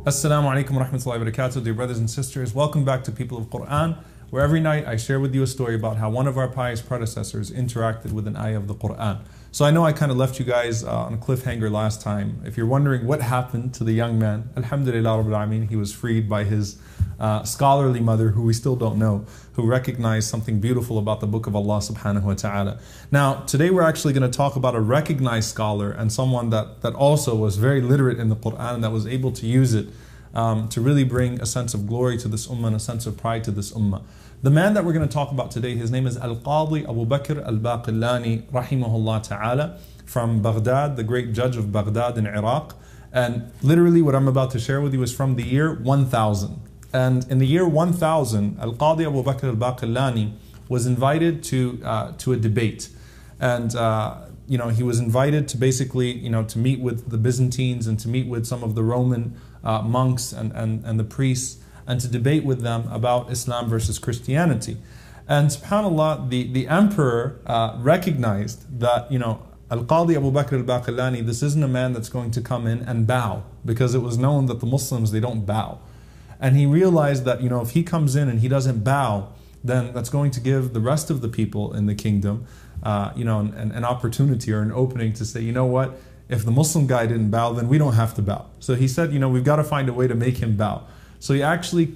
Assalamu alaikum wa rahmatullahi wa barakatuh, dear brothers and sisters. Welcome back to People of Quran, where every night I share with you a story about how one of our pious predecessors interacted with an ayah of the Quran. So I know I kind of left you guys on a cliffhanger last time. If you're wondering what happened to the young man, alhamdulillah rabbil alameen, he was freed by his scholarly mother, who we still don't know, who recognized something beautiful about the book of Allah subhanahu wa ta'ala. Now, today we're actually going to talk about a recognized scholar and someone that also was very literate in the Quran and that was able to use it to really bring a sense of glory to this ummah and a sense of pride to this ummah. The man that we're going to talk about today, his name is Al-Qadi Abu Bakr Al-Baqillani rahimahullah ta'ala, from Baghdad, the great judge of Baghdad in Iraq. And literally what I'm about to share with you is from the year 1000. And in the year 1000, Al-Qadi Abu Bakr Al-Baqillani was invited to a debate. And he was invited to basically, to meet with the Byzantines and to meet with some of the Roman monks and the priests, and to debate with them about Islam versus Christianity. And subhanAllah, the emperor recognized that, Al-Qadi Abu Bakr al-Baqillani, this isn't a man that's going to come in and bow, because it was known that the Muslims, they don't bow. And he realized that, if he comes in and he doesn't bow, then that's going to give the rest of the people in the kingdom, an opportunity or an opening to say, you know what, if the Muslim guy didn't bow, then we don't have to bow. So he said, we've got to find a way to make him bow. So he actually,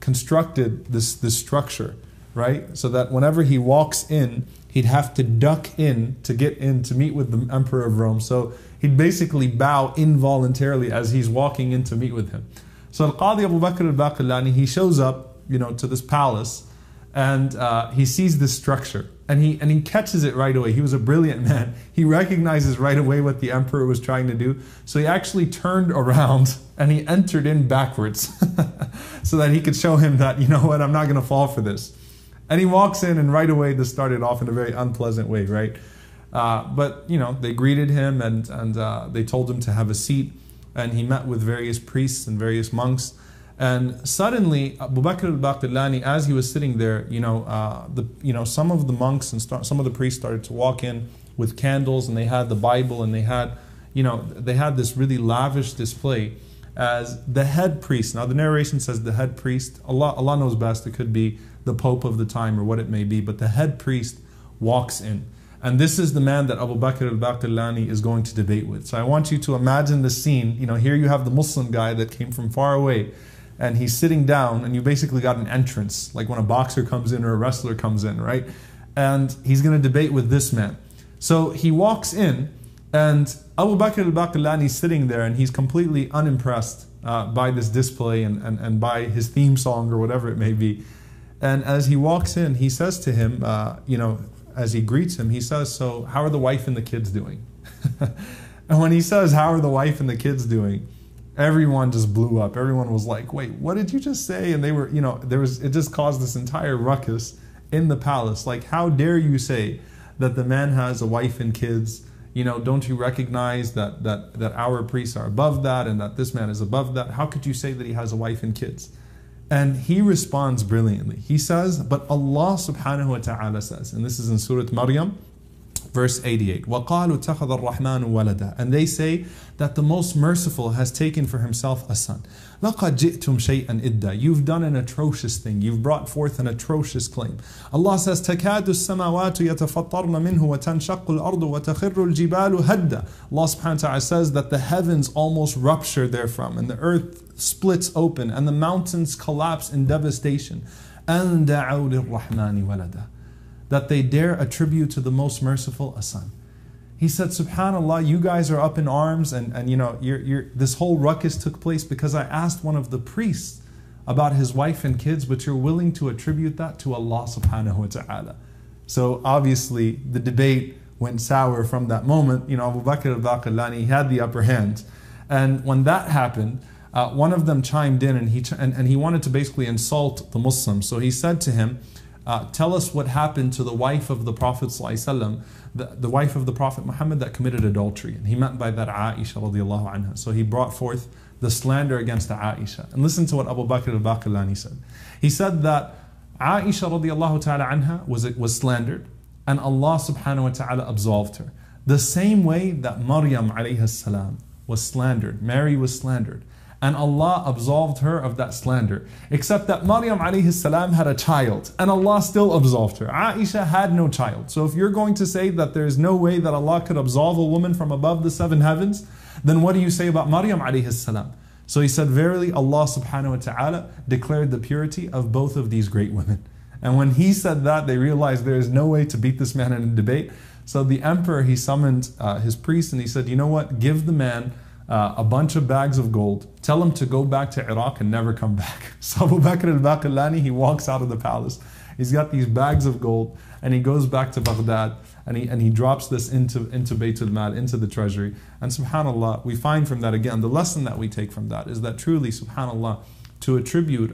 constructed this structure, right? So that whenever he walks in, he'd have to duck in to get in to meet with the Emperor of Rome. So he'd basically bow involuntarily as he's walking in to meet with him. So Al-Qadi Abu Bakr al-Baqillani, he shows up, to this palace, and he sees this structure. And he catches it right away. He was a brilliant man. He recognizes right away what the emperor was trying to do. So he actually turned around and he entered in backwards so that he could show him that, what, I'm not going to fall for this. And he walks in, and right away this started off in a very unpleasant way, right? But they greeted him and they told him to have a seat. And he met with various priests and various monks. And suddenly, Abu Bakr al-Baqillani, as he was sitting there, some of the monks and some of the priests started to walk in with candles, and they had the Bible, and they had this really lavish display as the head priest. Now the narration says the head priest. Allah knows best. It could be the Pope of the time or what it may be, but the head priest walks in. And this is the man that Abu Bakr al-Baqillani is going to debate with. So I want you to imagine the scene. Here you have the Muslim guy that came from far away, and he's sitting down, and you basically got an entrance, like when a boxer comes in or a wrestler comes in, right? And he's going to debate with this man. So he walks in, and Abu Bakr al-Baqillani is sitting there, and he's completely unimpressed by this display and by his theme song or whatever it may be. And as he walks in, he says to him, as he greets him, he says, "So how are the wife and the kids doing?" And when he says, "How are the wife and the kids doing?" everyone just blew up. Everyone was like, "Wait, what did you just say?" And they were, it just caused this entire ruckus in the palace. Like, how dare you say that the man has a wife and kids? Don't you recognize that our priests are above that and that this man is above that? How could you say that he has a wife and kids? And he responds brilliantly. He says, but Allah subhanahu wa ta'ala says, and this is in Surah Maryam, verse 88, وَقَالُوا اتَّخَذَ الرَّحْمَنُ وَلَدًا, and they say that the most merciful has taken for himself a son. لَقَدْ جِئْتُمْ شَيْئًا إِدًّا, you've done an atrocious thing. You've brought forth an atrocious claim. Allah says, تَكَادُ السَّمَاوَاتُ يَتَفَطَّرْنَ مِنْهُ وَتَنْشَقُّ الْأَرْضُ وَتَخِرُّ الْجِبَالُ هَدًّا. Allah subhanahu wa ta'ala says that the heavens almost rupture therefrom, and the earth splits open, and the mountains collapse in devastation. أَنْ دَعَوْا لِلرَّحْمَنِ وَلَدًا, that they dare attribute to the most merciful a son. He said, subhanAllah, you guys are up in arms, and this whole ruckus took place because I asked one of the priests about his wife and kids, but you're willing to attribute that to Allah subhanahu wa ta'ala. So obviously the debate went sour from that moment. Abu Bakr al-Baqillani had the upper hand. And when that happened, one of them chimed in, and he wanted to basically insult the Muslims. So he said to him, tell us what happened to the wife of the Prophet ﷺ, the wife of the Prophet Muhammad that committed adultery. And he meant by that Aisha radiallahu anha. So he brought forth the slander against Aisha. And listen to what Abu Bakr al-Baqillani said. He said that Aisha radiallahu ta'ala anha was slandered, and Allah subhanahu wa ta'ala absolved her. The same way that Maryam alayhi salam was slandered, Mary was slandered, and Allah absolved her of that slander. Except that Maryam alayhi salam had a child, and Allah still absolved her. Aisha had no child. So if you're going to say that there is no way that Allah could absolve a woman from above the seven heavens, then what do you say about Maryam alayhi salam? So he said, verily Allah subhanahu wa ta'ala declared the purity of both of these great women. And when he said that, they realized there is no way to beat this man in a debate. So the emperor, he summoned his priest and he said, you know what, give the man a bunch of bags of gold. Tell him to go back to Iraq and never come back. So Abu Bakr al-Baqillani, he walks out of the palace. He's got these bags of gold and he goes back to Baghdad and he drops this into Baytul Mal, into the treasury. And subhanAllah, we find from that again, the lesson that we take from that is that truly, subhanAllah, to attribute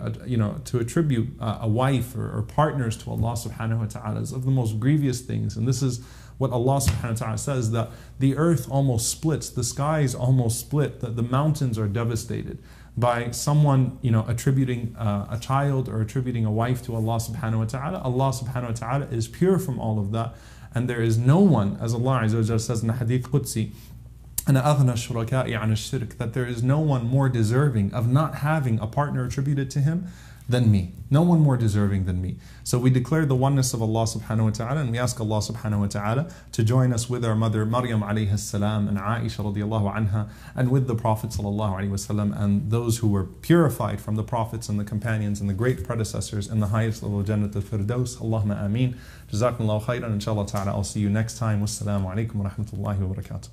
a wife or partners to Allah subhanahu wa ta'ala is of the most grievous things. And this is what Allah subhanahu wa ta'ala says, that the earth almost splits, the skies almost split, that the mountains are devastated by someone attributing a child or attributing a wife to Allah subhanahu wa ta'ala. Allah subhanahu wa ta'ala is pure from all of that, and there is no one, as Allah Azza wa Jalla says in the Hadith Qudsi, that there is no one more deserving of not having a partner attributed to him than me. No one more deserving than me. So we declare the oneness of Allah subhanahu wa ta'ala, and we ask Allah subhanahu wa ta'ala to join us with our mother Maryam alayhi salam and Aisha radiallahu anha, and with the Prophet sallallahu alayhi wasallam, and those who were purified from the Prophets and the companions and the great predecessors in the highest level of Jannat al-Firdaus. Allahumma ameen. Jazakumullahu khairan. Inshallah ta'ala, I'll see you next time. Wassalamu alaikum wa rahmatullahi wa barakatuh.